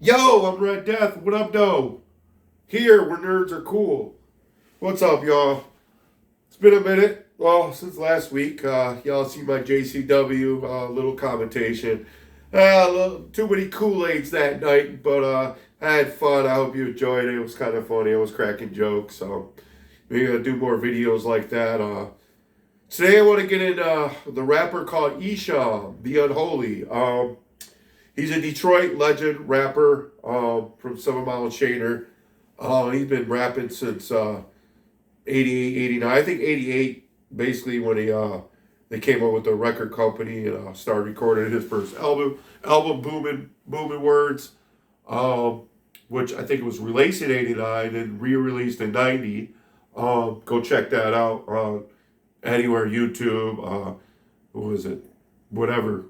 Yo, I'm Red Death. What up, though? Here, where nerds are cool. What's up, y'all? It's been a minute. Well, since last week, y'all see my JCW little commentation. Too many Kool-Aids that night, but I had fun. I hope you enjoyed it. It was kind of funny. I was cracking jokes. So we're gonna do more videos like that. Today, I want to get in the rapper called Esham, the Unholy. He's a Detroit legend rapper from 7 Mile and Shaner. He's been rapping since 88, 89. I think 88, basically, when they came up with the record company and started recording his first album Booming Words, which I think it was released in 89 and re-released in 90. Go check that out anywhere, YouTube, what was it? Whatever.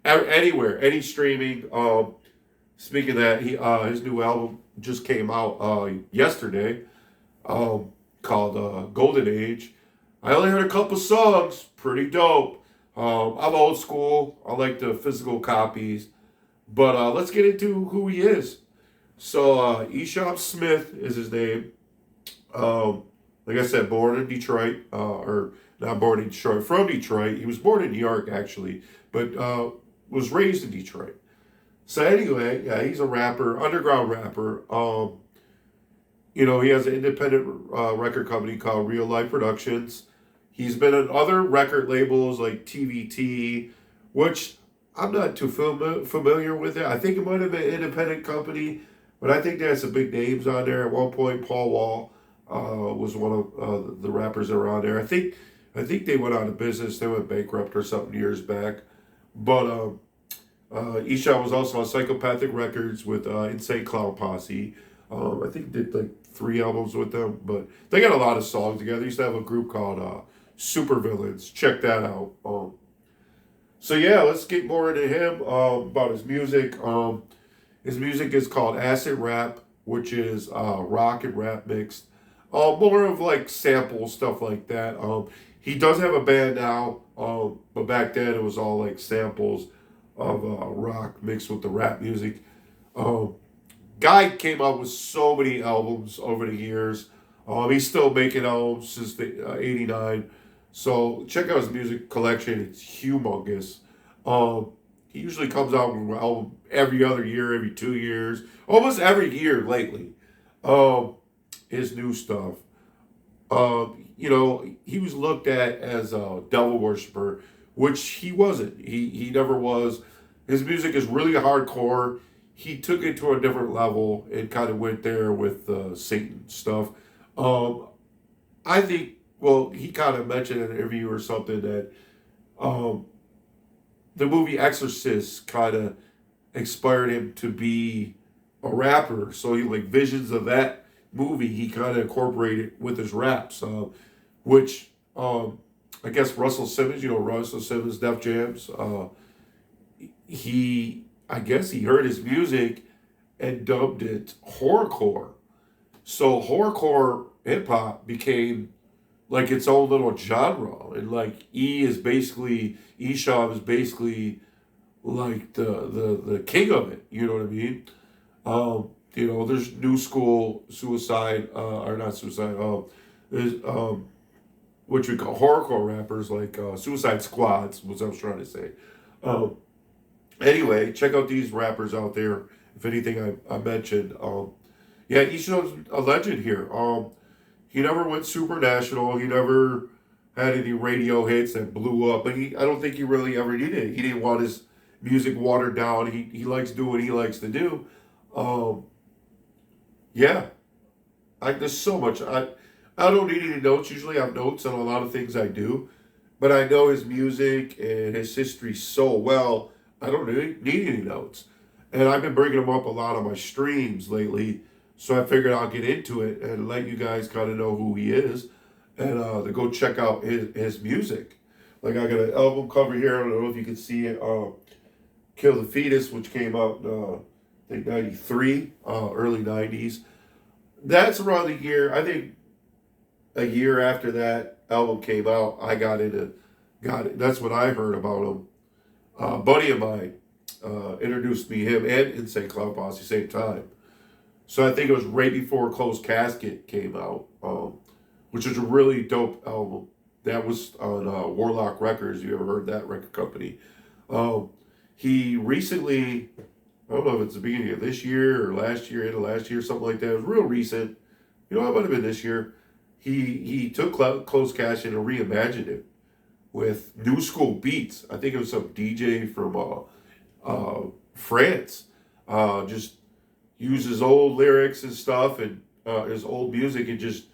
Anywhere, any streaming. Speaking of that, his new album just came out yesterday, called Golden Age. I only heard a couple songs, pretty dope. I'm old school. I like the physical copies, but let's get into who he is. So Esham Smith is his name. Like I said, born in Detroit, or not born in Detroit, from Detroit. He was born in New York actually, but was raised in Detroit. So anyway, yeah, he's a rapper, underground rapper. He has an independent record company called Real Life Productions. He's been on other record labels like TVT, which I'm not too familiar with it. I think it might have been an independent company, but I think they had some big names on there. At one point, Paul Wall was one of the rappers that were on there. I think they went out of business. They went bankrupt or something years back. But Isha was also on Psychopathic Records with Insane Clown Posse. I think did like 3 albums with them, but they got a lot of songs together. They used to have a group called Super Villains. Check that out. So yeah, let's get more into him about his music. His music is called acid rap, which is rock and rap mixed. More of like sample stuff like that. He does have a band now, but back then it was all like samples of rock mixed with the rap music. Guy came out with so many albums over the years. He's still making albums since the '89. So check out his music collection. It's humongous. He usually comes out with an album every other year, every 2 years, almost every year lately. His new stuff. He was looked at as a devil worshiper, which he wasn't. He never was. His music is really hardcore. He took it to a different level and kind of went there with Satan stuff. I think, well, he kind of mentioned in an interview or something that the movie Exorcist kind of inspired him to be a rapper. So he like visions of that movie he kind of incorporated with his raps, which I guess Russell Simmons, Russell Simmons, Def Jams, I guess he heard his music and dubbed it horrorcore. So horrorcore hip hop became like its own little genre, and like Esham is basically like the king of it. You know what I mean? There's new school suicide, or not suicide. There's what we call horrorcore rappers like Suicide Squads, was I was trying to say. Anyway, check out these rappers out there. If anything I mentioned, yeah, Isham's a legend here. He never went super national. He never had any radio hits that blew up, but I don't think he really ever needed it. He didn't want his music watered down. He likes doing what he likes to do. Yeah, there's so much. I don't need any notes. Usually I have notes on a lot of things I do, but I know his music and his history so well. I don't need any notes, and I've been bringing him up a lot on my streams lately. So I figured I'll get into it and let you guys kind of know who he is, and to go check out his music. Like I got an album cover here. I don't know if you can see it. Kill the Fetus, which came out I think '93, early '90s. That's around the year. I think a year after that album came out, I got it. That's when I heard about him. A buddy of mine, introduced me him and Insane Clown Posse same time. So I think it was right before Closed Casket came out, which is a really dope album. That was on Warlock Records. You ever heard that record company? He recently, I don't know if it's the beginning of this year or last year, end of last year, something like that. It was real recent. You know, it might have been this year. He took Closed Casket and reimagined it with new school beats. I think it was some DJ from France. Just used his old lyrics and stuff and his old music and just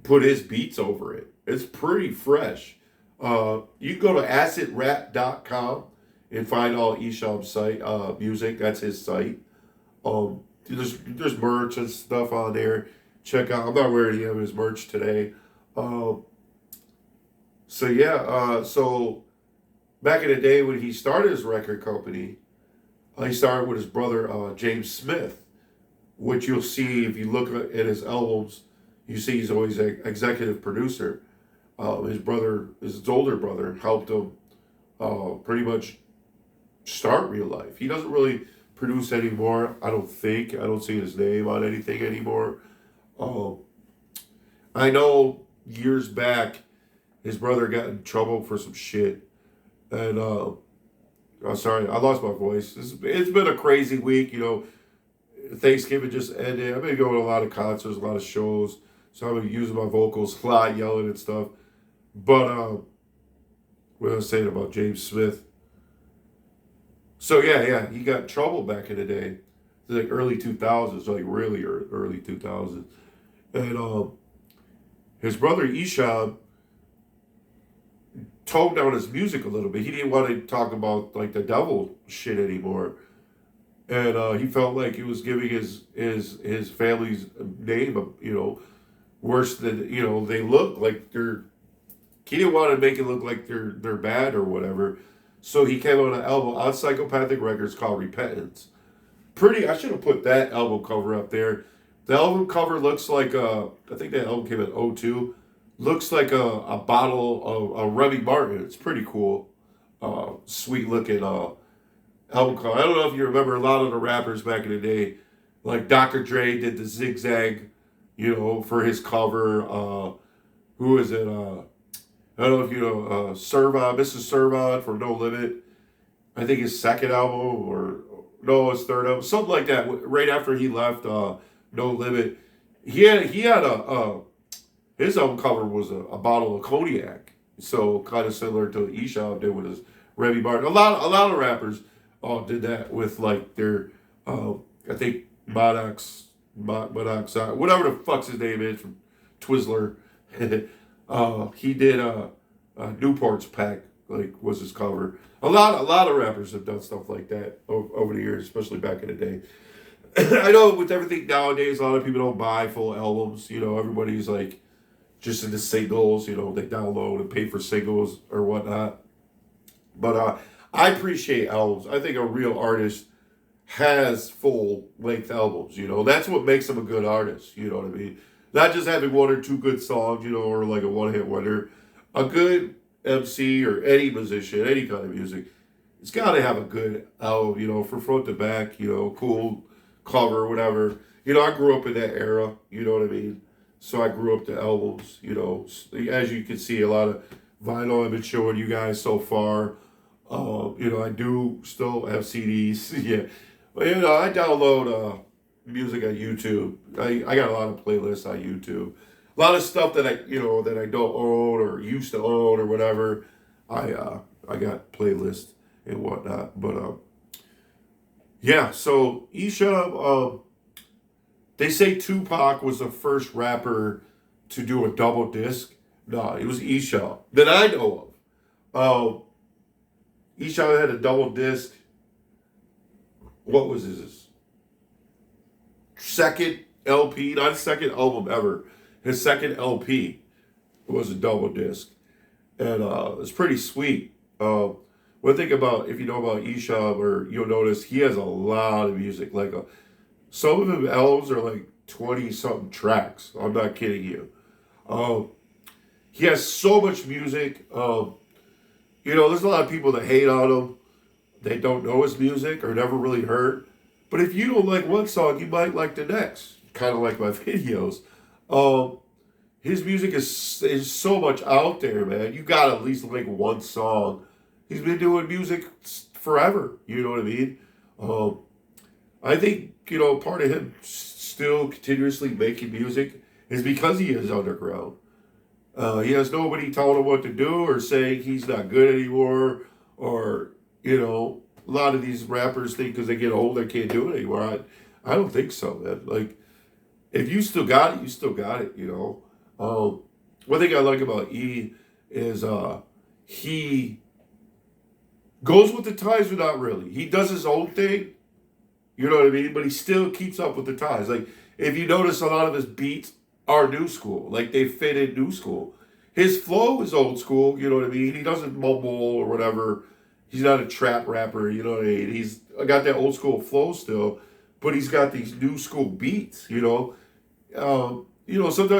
put his beats over it. It's pretty fresh. You can go to acidrap.com and find all Esham's site music. That's his site. There's merch and stuff on there. Check out. I'm not wearing any of his merch today. So back in the day when he started his record company, he started with his brother James Smith, which you'll see if you look at his albums. You see he's always an executive producer. His older brother, helped him pretty much start Real Life. He doesn't really produce anymore, I don't think. I don't see his name on anything anymore. I know years back, his brother got in trouble for some shit. And, I'm sorry, I lost my voice. It's been a crazy week, you know. Thanksgiving just ended. I've been going to a lot of concerts, a lot of shows. So I've been using my vocals a lot, yelling and stuff. But, what I was saying about James Smith. So, yeah, he got in trouble back in the day. Like early 2000s, like really early 2000s. And his brother Esham toned down his music a little bit. He didn't want to talk about like the devil shit anymore. And he felt like he was giving his family's name, you know, worse than, you know, they look like they're. He didn't want to make it look like they're bad or whatever. So he came out with an album on Psychopathic Records called Repentance. I should have put that album cover up there. The album cover looks like I think that album came in 2002. Looks like a bottle of Remy Martin. It's pretty cool. Sweet looking album cover. I don't know if you remember a lot of the rappers back in the day. Like Dr. Dre did the zigzag, you know, for his cover. Who is it? I don't know if you know Mrs. Servon from No Limit. I think his second album his third album, something like that. Right after he left No Limit, he had his album cover was a bottle of cognac. So kind of similar to what Esham did with his Remy Martin. A lot of rappers did that with like their I think Monoxide, whatever the fuck's his name is from Twizzler. He did Newport's Pack, like was his cover. A lot of rappers have done stuff like that over the years, especially back in the day. I know with everything nowadays, a lot of people don't buy full albums. You know, everybody's like just into singles. You know, they download and pay for singles or whatnot. But I appreciate albums. I think a real artist has full length albums. You know, that's what makes them a good artist. You know what I mean? Not just having one or two good songs, you know, or like a one-hit wonder. A good MC or any musician, any kind of music, it's got to have a good album, you know, from front to back, you know, cool cover, whatever. You know, I grew up in that era, you know what I mean? So I grew up to albums, you know. As you can see, a lot of vinyl I've been showing you guys so far. You know, I do still have CDs, yeah. But, you know, I download music on YouTube. I got a lot of playlists on YouTube. A lot of stuff that I don't own or used to own or whatever. I got playlists and whatnot. But yeah, so Esham, they say Tupac was the first rapper to do a double disc. No, it was Esham that I know of. Esham had a double disc. What was his second LP? Not his second album ever. His second LP was a double disc. And it's pretty sweet. One thing about, if you know about Esham, or you'll notice, he has a lot of music. Like some of his albums are like 20-something tracks. I'm not kidding you. He has so much music. You know, there's a lot of people that hate on him. they don't know his music or never really heard. But if you don't like one song, you might like the next. Kind of like my videos. Um, his music is so much out there, man. You gotta at least like one song. He's been doing music forever. You know what I mean? Um, I think part of him still continuously making music is because he is underground. He has nobody telling him what to do or saying he's not good anymore, or a lot of these rappers think because they get old they can't do it anymore. I don't think so, man. Like if you still got it, you still got it. One thing I like about E is he goes with the times, but not really. He does his own thing, you know what I mean? But he still keeps up with the times. Like, if you notice, a lot of his beats are new school. Like, they fit in new school. His flow is old school, you know what I mean? He doesn't mumble or whatever. He's not a trap rapper, you know what I mean? He's got that old school flow still, but he's got these new school beats. Sometimes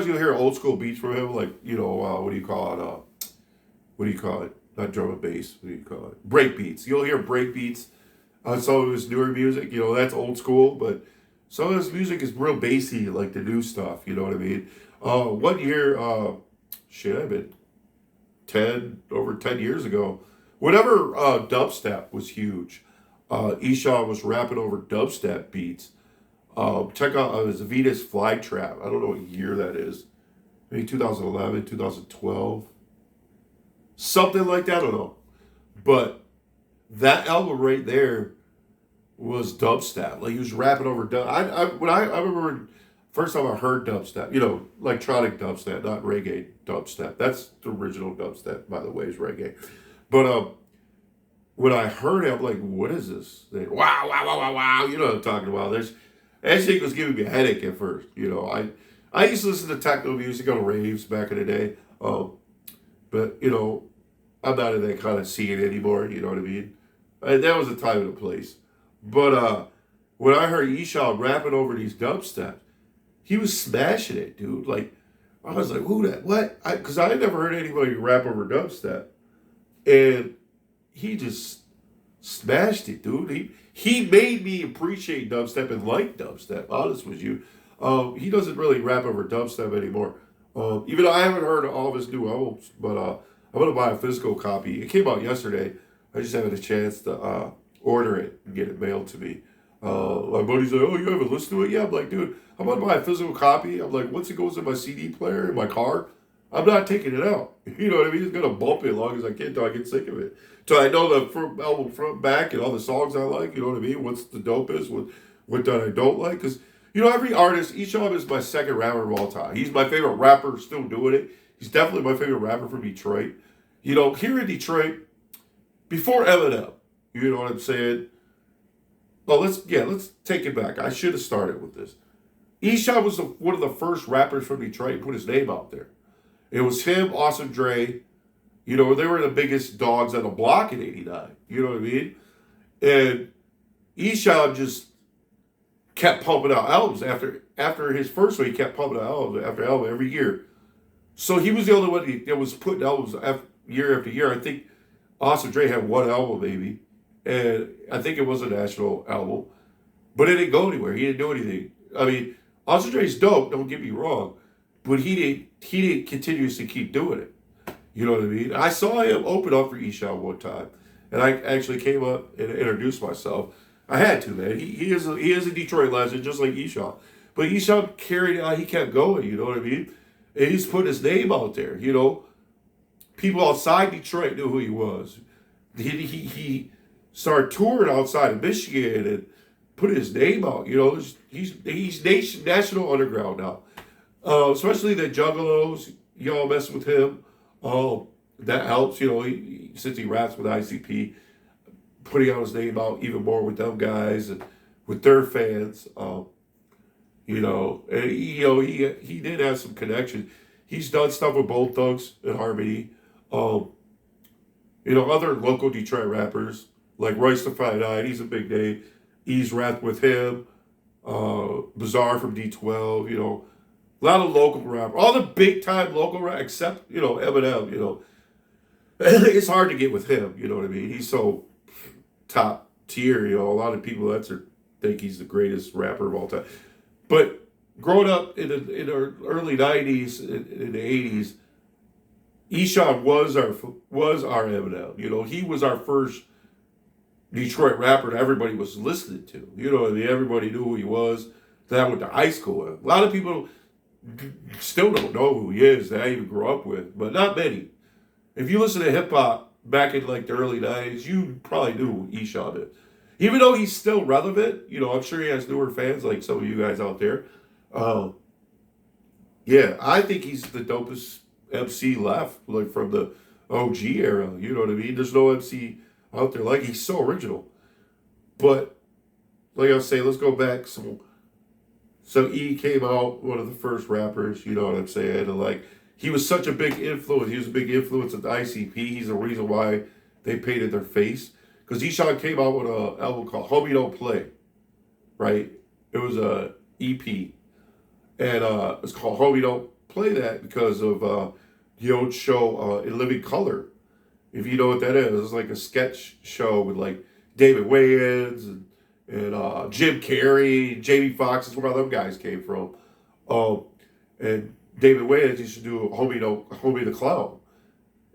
you'll hear old school beats from him, like, what do you call it? What do you call it? Not drum and bass. What do you call it? Break beats. You'll hear break beats on some of his newer music. That's old school, but some of his music is real bassy, like the new stuff. You know what I mean? One year, I've been over 10 years ago. Whenever dubstep was huge, Esham was rapping over dubstep beats. Check out his Venus Flytrap. I don't know what year that is. Maybe 2011, 2012. Something like that, I don't know. But that album right there was dubstep. Like he was rapping over dub. I remember first time I heard dubstep, electronic dubstep, not reggae dubstep. That's the original dubstep, by the way, is reggae. But when I heard it, I'm like, what is this thing? Wow, wow, wow, wow, wow. You know what I'm talking about. That shit was giving me a headache at first. I used to listen to techno music on raves back in the day. But, I'm not in that kind of scene anymore, you know what I mean? And that was the time and the place. But when I heard Esham rapping over these dubsteps, he was smashing it, dude. Like, I was like, who that? What? Because I never heard anybody rap over dubstep. And he just smashed it, dude. He made me appreciate dubstep and like dubstep, honest with you. He doesn't really rap over dubstep anymore. Even though I haven't heard all of his new albums, but I'm going to buy a physical copy. It came out yesterday. I just haven't had a chance to order it and get it mailed to me. My buddy's like, oh, you haven't listened to it yet? I'm like, dude, I'm going to buy a physical copy. I'm like, once it goes in my CD player in my car, I'm not taking it out. You know what I mean? It's going to bump it as long as I can until I get sick of it. Till I know the album front, back, and all the songs I like, you know what I mean? What's the dopest, what I don't like. Because, every artist, Esham is my second rapper of all time. He's my favorite rapper, still doing it. He's definitely my favorite rapper from Detroit. Here in Detroit, before Eminem, you know what I'm saying? Well, let's take it back. I should have started with this. Esham was one of the first rappers from Detroit to put his name out there. It was him, Awesome Dre. They were the biggest dogs on the block in '89. You know what I mean? And Esham just kept pumping out albums. After his first one, he kept pumping out album after album every year. So he was the only one that was putting albums year after year. I think Awesome Dre had one album maybe, and I think it was a national album, but it didn't go anywhere. He didn't do anything. I mean, Awesome Dre's dope. Don't get me wrong, but he didn't continuously keep doing it. You know what I mean? I saw him open up for Esham one time, and I actually came up and introduced myself. I had to, man. He is a Detroit legend, just like Esham. But Esham carried it on. He kept going. You know what I mean? And he's put his name out there. People outside Detroit knew who he was. He started touring outside of Michigan and put his name out. He's national underground now. Especially the Juggalos, y'all mess with him. That helps. Since he raps with ICP, putting out his name out even more with them guys and with their fans. And he did have some connections. He's done stuff with Bold Thugs and Harmony. Other local Detroit rappers like Royce the 5'9", he's a big name. He's rapped with him. Bizarre from D12. A lot of local rappers. All the big time local rap except Eminem. It's hard to get with him. You know what I mean? He's so top tier. A lot of people think he's the greatest rapper of all time. But growing up in the early '90s, in the '80s, Esham was our Eminem. He was our first Detroit rapper that everybody was listening to. Everybody knew who he was. That I went to high school with. A lot of people still don't know who he is that I even grew up with, but not many. If you listen to hip hop back in like the early '90s, you probably knew who Esham is. Even though he's still relevant, I'm sure he has newer fans like some of you guys out there. Yeah, I think he's the dopest MC left, like from the OG era. You know what I mean? There's no MC out there like he's so original. But like I was saying, let's go back. So E came out, one of the first rappers. You know what I'm saying? And like he was such a big influence. He was a big influence of the ICP. He's the reason why they painted their face. Because Esham came out with an album called "Homie Don't Play," right? It was a EP. And it's called "Homie Don't Play That" because of the old show In Living Color. If you know what that is, it's like a sketch show with like David Wayans and Jim Carrey, Jamie Foxx. Is where all them guys came from. And David Wayans used to do Homie the Clown.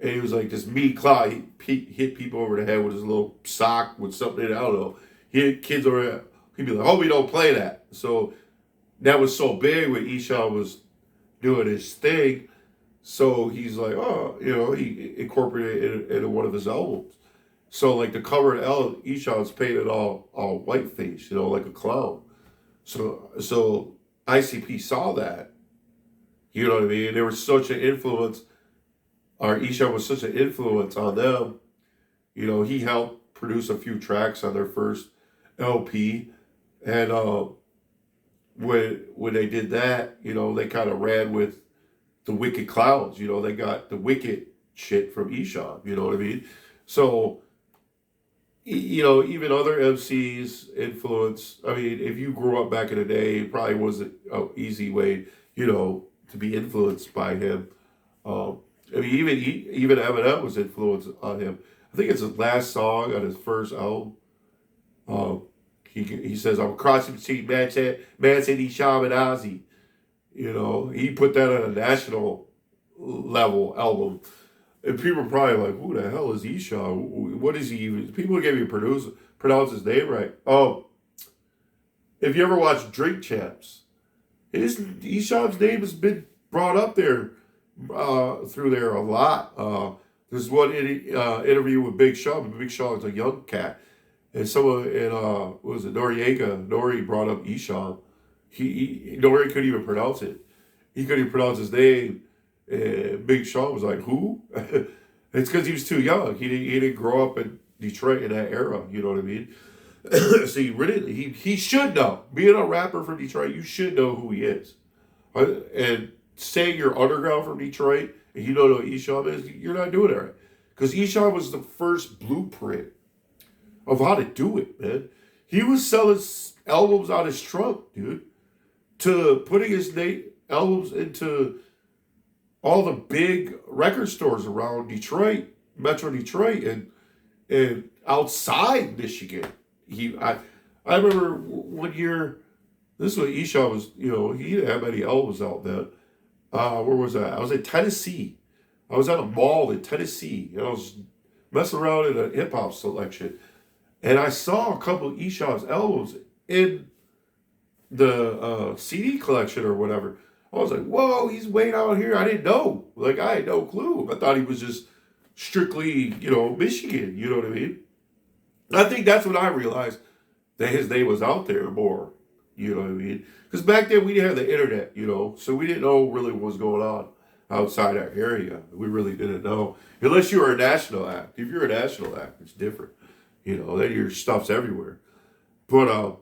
And he was like this mean clown. He hit people over the head with his little sock with something in it. I don't know. He hit kids over there. He'd be like, "Homie, don't play that." So that was so big when Esham was doing his thing. So he's like, he incorporated it into one of his albums. So like the cover of Esham's painted all white face, like a clown. So ICP saw that. You know what I mean? There was such an influence. Esham was such an influence on them. He helped produce a few tracks on their first LP. And when they did that, they kind of ran with the Wicked Clowns. They got the Wicked shit from Esham. You know what I mean? So, even other MCs influence. I mean, if you grew up back in the day, it probably wasn't an easy way, to be influenced by him. I mean, even Eminem was influenced on him. I think it's his last song on his first album. He says, "I'm crossing between Manson, Esham, and Ozzy." He put that on a national level album. And people are probably like, "Who the hell is Esham? What is he even?" People can't even pronounce his name right. If you ever watch Drink Champs, Esham's name has been brought up there through there a lot. There's one interview with Big Sean. Big Sean is a young cat. And someone in what was it, Noriega? Nori brought up Esham. Nori couldn't even pronounce it. He couldn't even pronounce his name. And Big Sean was like, "Who?" It's because he was too young. He didn't grow up in Detroit in that era. You know what I mean? So he should know. Being a rapper from Detroit, you should know who he is. And saying you're underground from Detroit and you don't know who Esham is, you're not doing it right. Because Esham was the first blueprint of how to do it, man. He was selling albums out his trunk, dude, to putting his albums into all the big record stores around Detroit, Metro Detroit, and outside Michigan. I remember one year, this is what Esham was, he didn't have many albums out then. Where was I? I was in Tennessee. I was at a mall in Tennessee, and I was messing around in a hip-hop selection. And I saw a couple of Esham's albums in the CD collection or whatever. I was like, "Whoa, he's way out here." I didn't know. Like, I had no clue. I thought he was just strictly, Michigan. You know what I mean? I think that's when I realized that his name was out there more. You know what I mean? Because back then we didn't have the internet, so we didn't know really what was going on outside our area. We really didn't know. Unless you were a national act. If you're a national act, it's different. Then your stuff's everywhere. But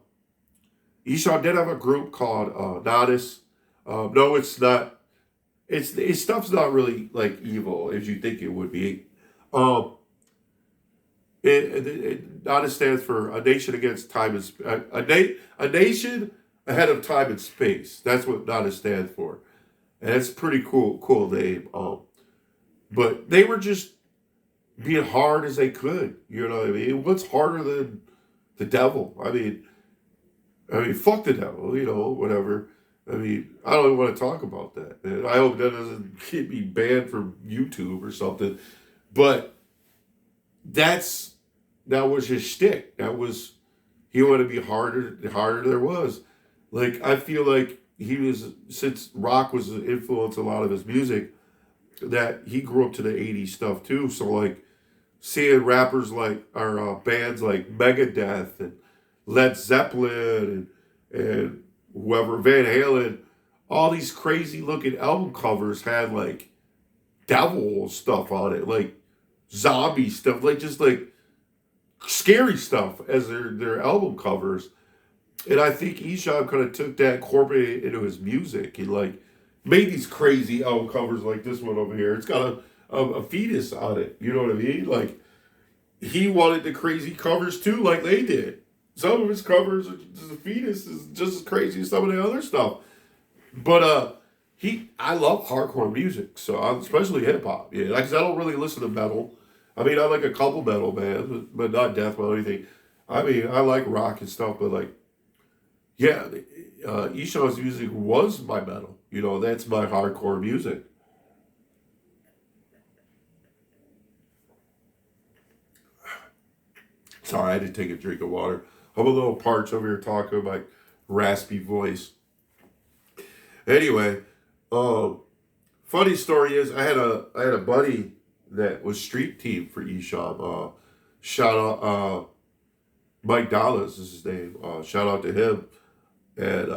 Esham did have a group called Nodis. No, it's not. His stuff's not really like evil as you think it would be. Nodis stands for A Nation Against Time and Space. A nation ahead of time and space. That's what Nodis stands for, and it's a pretty cool name. But they were just being hard as they could. You know what I mean? What's harder than the devil? I mean, fuck the devil. You know, whatever. I mean, I don't even want to talk about that. And I hope that doesn't get me banned from YouTube or something. But that's that was his shtick. That was he wanted to be harder, the harder there was. Like I feel like he was since rock was an influence a lot of his music. That he grew up to the '80s stuff too. So like seeing rappers like or bands like Megadeth and Led Zeppelin and whoever Van Halen, all these crazy looking album covers had like devil stuff on it, like zombie stuff, like just like scary stuff as their album covers. And I think Esham kind of took that, incorporated it into his music. He like made these crazy album covers like this one over here. It's got a fetus on it. You know what I mean? Like he wanted the crazy covers too, like they did. Some of his covers, the fetus is just as crazy as some of the other stuff. But I love hardcore music, so especially hip hop. Yeah, like 'cause I don't really listen to metal. I mean, I like a couple metal bands, but not death metal or anything. I mean, I like rock and stuff, but like, yeah, Esham's music was my metal. You know, that's my hardcore music. Sorry, I had to take a drink of water. I'm a little parched over here talking with my raspy voice. Anyway, um, funny story is I had a buddy that was street team for Esham. Shout out Mike Dallas is his name. Shout out to him. And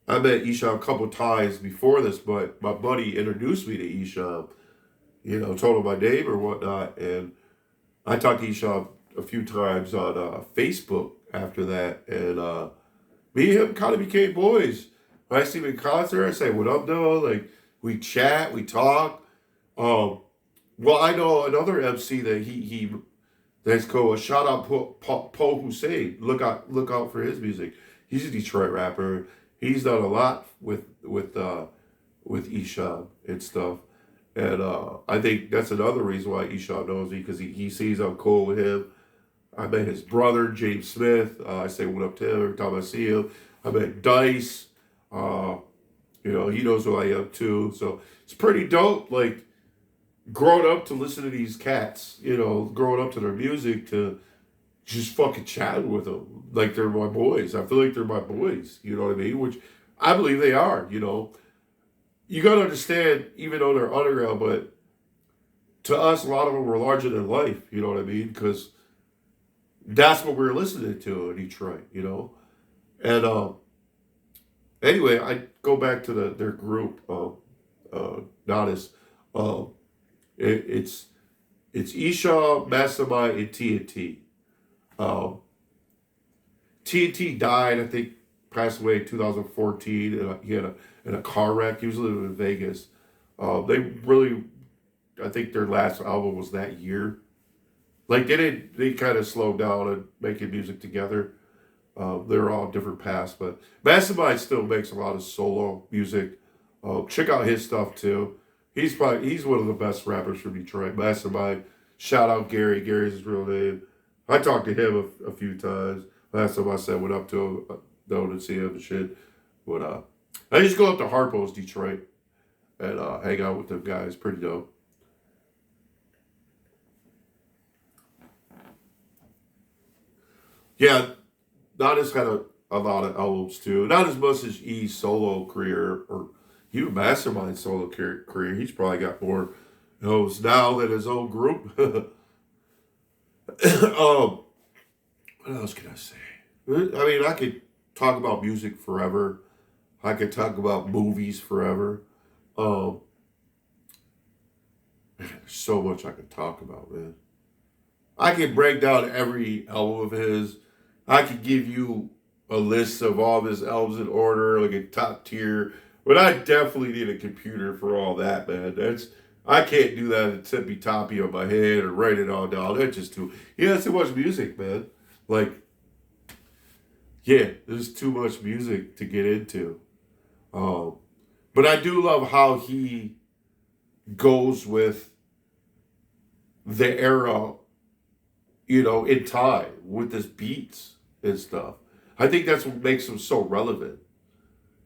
I met Esham a couple times before this, but my buddy introduced me to Esham. You know, told him my name or whatnot, and I talked to Esham a few times on Facebook after that, and me and him kind of became boys. When I see him in concert, I say, "What up, though?" Like we chat, we talk. Um, well, I know another MC that he that's cool. A shout out Poe Hussein. Look out for his music. He's a Detroit rapper. He's done a lot with Esham and stuff. And I think that's another reason why Esham knows me because he sees I'm cool with him. I met his brother, James Smith. I say what up to him every time I see him. I met Dice. Uh, you know, he knows who I am too. So it's pretty dope. Like, growing up to listen to these cats, you know, growing up to their music to just fucking chatting with them. Like they're my boys. I feel like they're my boys. You know what I mean? Which I believe they are, you know. You gotta understand, even though they're underground, but to us, a lot of them were larger than life. You know what I mean? Because that's what we were listening to in Detroit. You know, and anyway, I go back to their group, Nodis. Um, it's Esau, Mastermind, and TNT. Um, TNT died, I think, passed away in 2014. And he had in a car wreck. He was living in Vegas. They really, I think their last album was that year. Like they kind of slowed down and making music together. They're all different paths, but Mastermind still makes a lot of solo music. Check out his stuff too. He's one of the best rappers from Detroit. Mastermind. Shout out Gary. Gary's his real name. I talked to him a few times. Last time I said went up to him, though, to see him and shit. But I just go up to Harpo's Detroit and hang out with them guys. Pretty dope. Yeah, Nana's had a lot of albums too. Not as much as E's solo career or even Mastermind solo career. He's probably got more albums now than his own group. What else can I say? I mean, I could talk about music forever. I could talk about movies forever. Um, there's so much I could talk about, man. I could break down every album of his. I could give you a list of all of his albums in order, like a top tier. But I definitely need a computer for all that, man. I can't do that at tippy toppy on my head or write it all down. That's just too. Yeah, that's too much music, man. Like, yeah, there's too much music to get into. Um, but I do love how he goes with the era, in time with his beats and stuff. I think that's what makes him so relevant.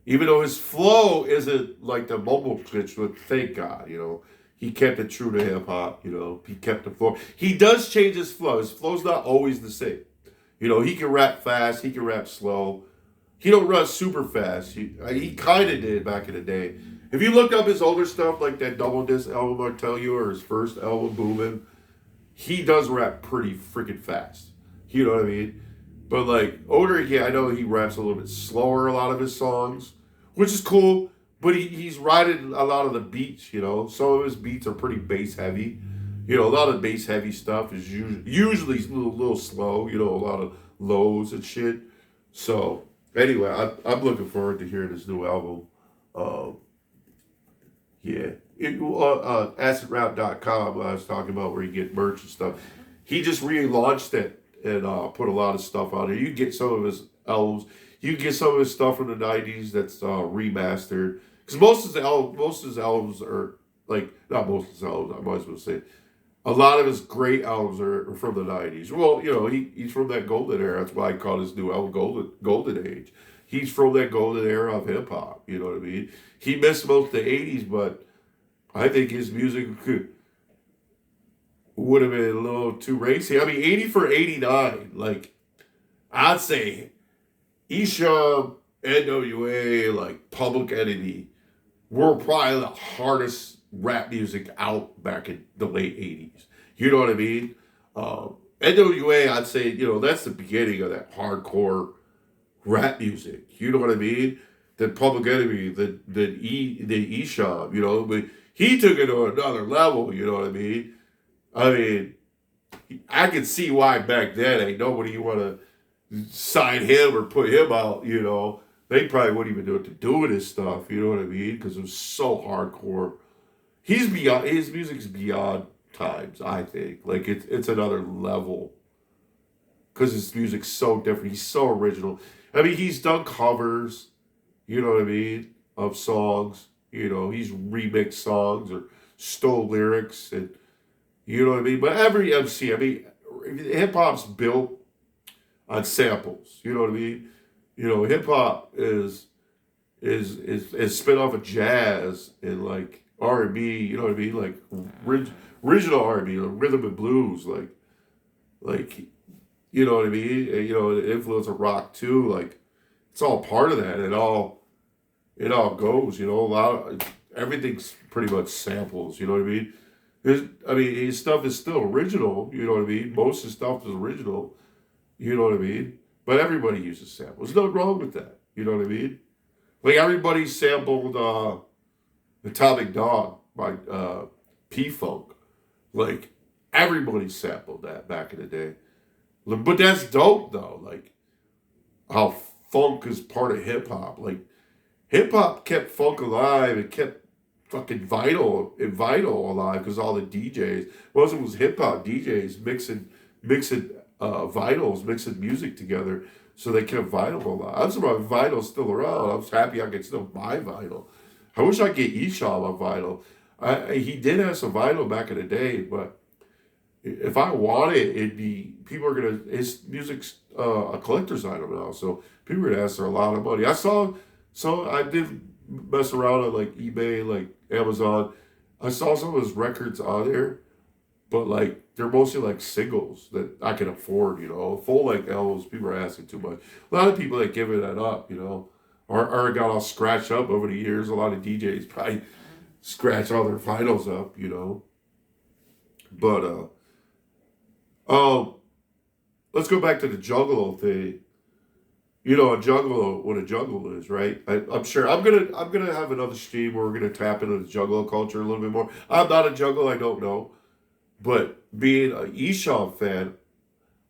Even though his flow isn't like the mumble pitch, but thank God, he kept it true to hip hop. He kept the flow. He does change his flow. His flow's not always the same. He can rap fast. He can rap slow. He don't run super fast. He kind of did back in the day. If you look up his older stuff, like that double disc album, I tell you, or his first album, Boomin', he does rap pretty freaking fast. You know what I mean? But like older, I know he raps a little bit slower, a lot of his songs, which is cool. But he's riding a lot of the beats. Some of his beats are pretty bass heavy. A lot of bass heavy stuff is usually a little slow. A lot of lows and shit. So anyway, I'm looking forward to hearing his new album. Yeah. AcidRap.com, I was talking about where you get merch and stuff. He just relaunched it and put a lot of stuff on it. You can get some of his albums. You can get some of his stuff from the 90s that's remastered. Because most of his albums are, like, not most of his albums, I might as well say, a lot of his great albums are from the 90s. Well, he's from that golden era. That's why I call his new album Golden Age. He's from that golden era of hip-hop, you know what I mean? He missed most of the 80s, but I think his music would have been a little too racy. I mean, 80 for 89, like, I'd say Esham, NWA, like, Public Enemy were probably the hardest rap music out back in the late 80s. You know what I mean? NWA, I'd say, that's the beginning of that hardcore rap music. You know what I mean? The Public Enemy, the Esham, but he took it to another level, you know what I mean? I can see why back then ain't nobody want to sign him or put him out, They probably wouldn't even know what to do with his stuff, you know what I mean? Because it was so hardcore. His music's beyond times, I think. Like, it's another level. Because his music's so different. He's so original. He's done covers, you know what I mean, of songs. He's remixed songs or stole lyrics, and you know what I mean. But every MC, hip hop's built on samples. You know what I mean. Hip hop is spin off of jazz and like R&B. You know what I mean, like original R&B, like rhythm and blues, like you know what I mean. And, the influence of rock too. Like it's all part of that. It all goes. A lot of everything's pretty much samples. You know what I mean. His stuff is still original. You know what I mean. Most of his stuff is original. You know what I mean. But everybody uses samples. There's nothing wrong with that. You know what I mean. Like everybody sampled Atomic Dog by P-Funk. Like everybody sampled that back in the day. But that's dope though. Like how funk is part of hip hop. Like hip hop kept funk alive. It kept fucking vinyl alive because all the DJs. Most of it was hip hop DJs mixing vinyls, mixing music together. So they kept vinyl alive. I'm surprised vinyl's still around. I'm happy I can still buy vinyl. I wish I could get Esham on vinyl. He did have some vinyl back in the day, but if I want it, it'd be people are gonna. His music's a collector's item now, so people are gonna ask for a lot of money. I did mess around on like eBay, like Amazon. I saw some of his records on there, but like they're mostly like singles that I can afford. Full length albums. People are asking too much. A lot of people that give that up. Or got all scratched up over the years. A lot of DJs probably scratch all their vinyls up. But let's go back to the Juggalo thing. What a Juggalo is, right? I'm sure I'm gonna have another stream where we're gonna tap into the Juggalo culture a little bit more. I'm not a Juggalo, I don't know, but being an Esham fan,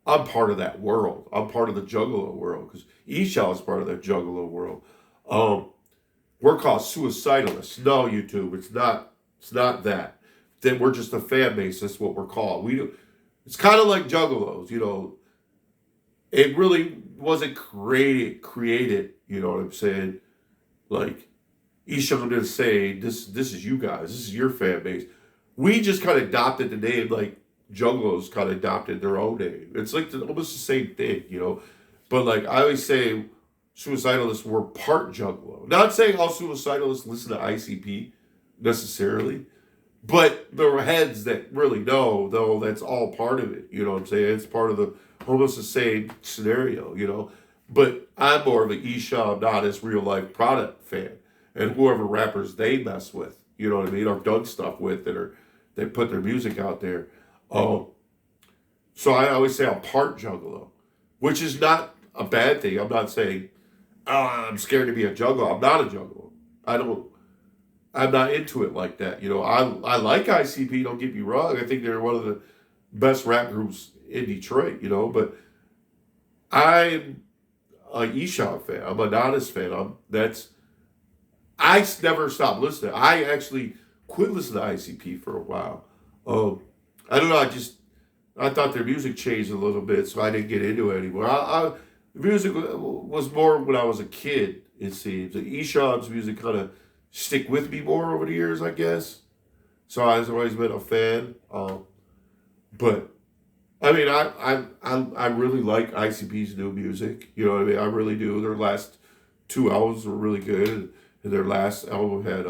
I'm part of that world. I'm part of the Juggalo world because Esham is part of that Juggalo world. We're called suicidalists. No, YouTube, it's not that. Then we're just a fan base. That's what we're called. It's kind of like Juggalos, It really wasn't created, you know what I'm saying? Like, Esham didn't say, this is you guys, this is your fan base. We just kind of adopted the name, like, juggalos kind of adopted their own name. It's like almost the same thing, you know. But like I always say, suicidalists were part juggalo. Not saying all suicidalists listen to ICP necessarily, but the heads that really know, though, that's all part of it. You know what I'm saying? It's part of the almost the same scenario, you know. But I'm more of an Esham, not as real life product fan, and whoever rappers they mess with, you know what I mean, or done stuff with they put their music out there. So I always say I'm part juggalo, which is not a bad thing. I'm not saying I'm scared to be a juggalo. I'm not a juggalo. I don't. I'm not into it like that. You know, I like ICP. Don't get me wrong. I think they're one of the best rap groups in Detroit. You know, but I'm a Esham fan. I'm an Honest fan. I never stopped listening. I actually quit listening to ICP for a while. I don't know. I thought their music changed a little bit, so I didn't get into it anymore. The music was more when I was a kid. It seems the Esham's music kind of stick with me more over the years, I guess. So I've always been a fan. But I mean, I really like ICP's new music. You know what I mean? I really do. Their last two albums were really good, and their last album had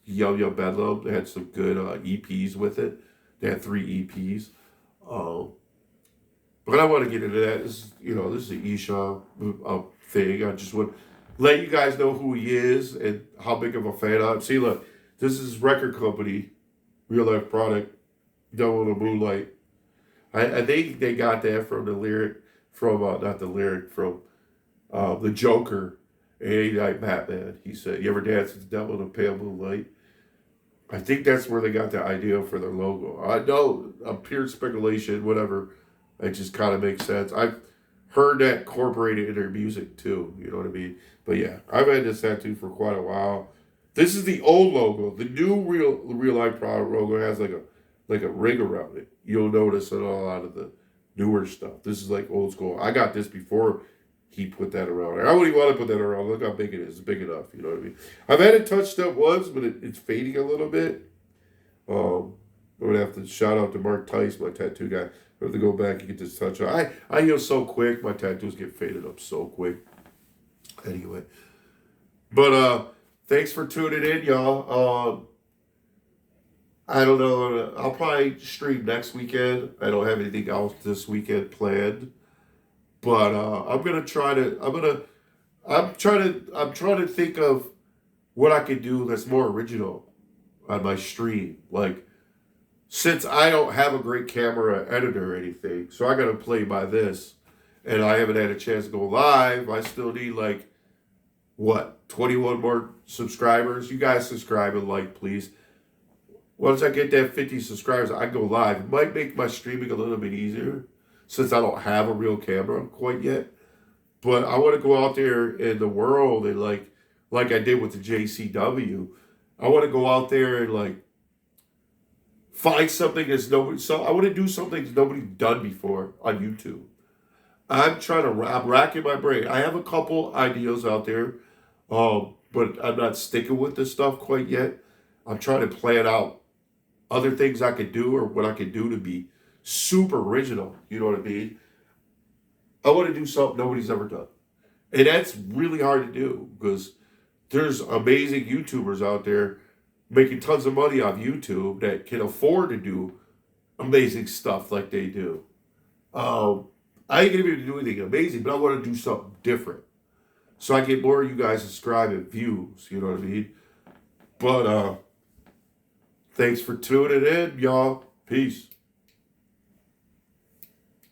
Yum Yum Bedlam. They had some good EPs with it. They had 3 EPs. But I want to get into that. This is an Esham thing. I just want to let you guys know who he is and how big of a fan I am. See, look, this is his record company, Real Life Product, Devil in the Moonlight. I think they got that from the lyric, from, not the lyric, from the Joker, 89 Batman. He said, "You ever dance with the devil in a pale moonlight?" I think that's where they got the idea for their logo. I know, pure speculation, whatever. It just kind of makes sense. I've heard that incorporated in their music too. You know what I mean? But yeah, I've had this tattoo for quite a while. This is the old logo. The new real life product logo has like a ring around it. You'll notice it on a lot of the newer stuff. This is like old school. I got this before he put that around there. I wouldn't even want to put that around. Look how big it is. It's big enough. You know what I mean? I've had it touched up once, but it's fading a little bit. I'm gonna have to shout out to Mark Tice, my tattoo guy. I have to go back and get this touch up. I heal so quick. My tattoos get faded up so quick. Anyway, but thanks for tuning in, y'all. I don't know. I'll probably stream next weekend. I don't have anything else this weekend planned, but I'm trying to think of what I could do that's more original on my stream. Like, since I don't have a great camera editor or anything, so I got to play by this, and I haven't had a chance to go live. I still need 21 more subscribers. You guys subscribe and like, please. Once I get that 50 subscribers, I go live. It might make my streaming a little bit easier since I don't have a real camera quite yet. But I want to go out there in the world and like I did with the JCW. I want to go out there and find something that's nobody. So I want to do something that's nobody's done before on YouTube. I'm racking my brain. I have a couple ideas out there, but I'm not sticking with this stuff quite yet. I'm trying to plan out other things I could do or what I could do to be super original. You know what I mean? I want to do something nobody's ever done. And that's really hard to do because there's amazing YouTubers out there making tons of money off YouTube that can afford to do amazing stuff like they do. I ain't going to be able to do anything amazing, but I want to do something different. So I get more of you guys subscribing views, you know what I mean? But thanks for tuning in, y'all. Peace.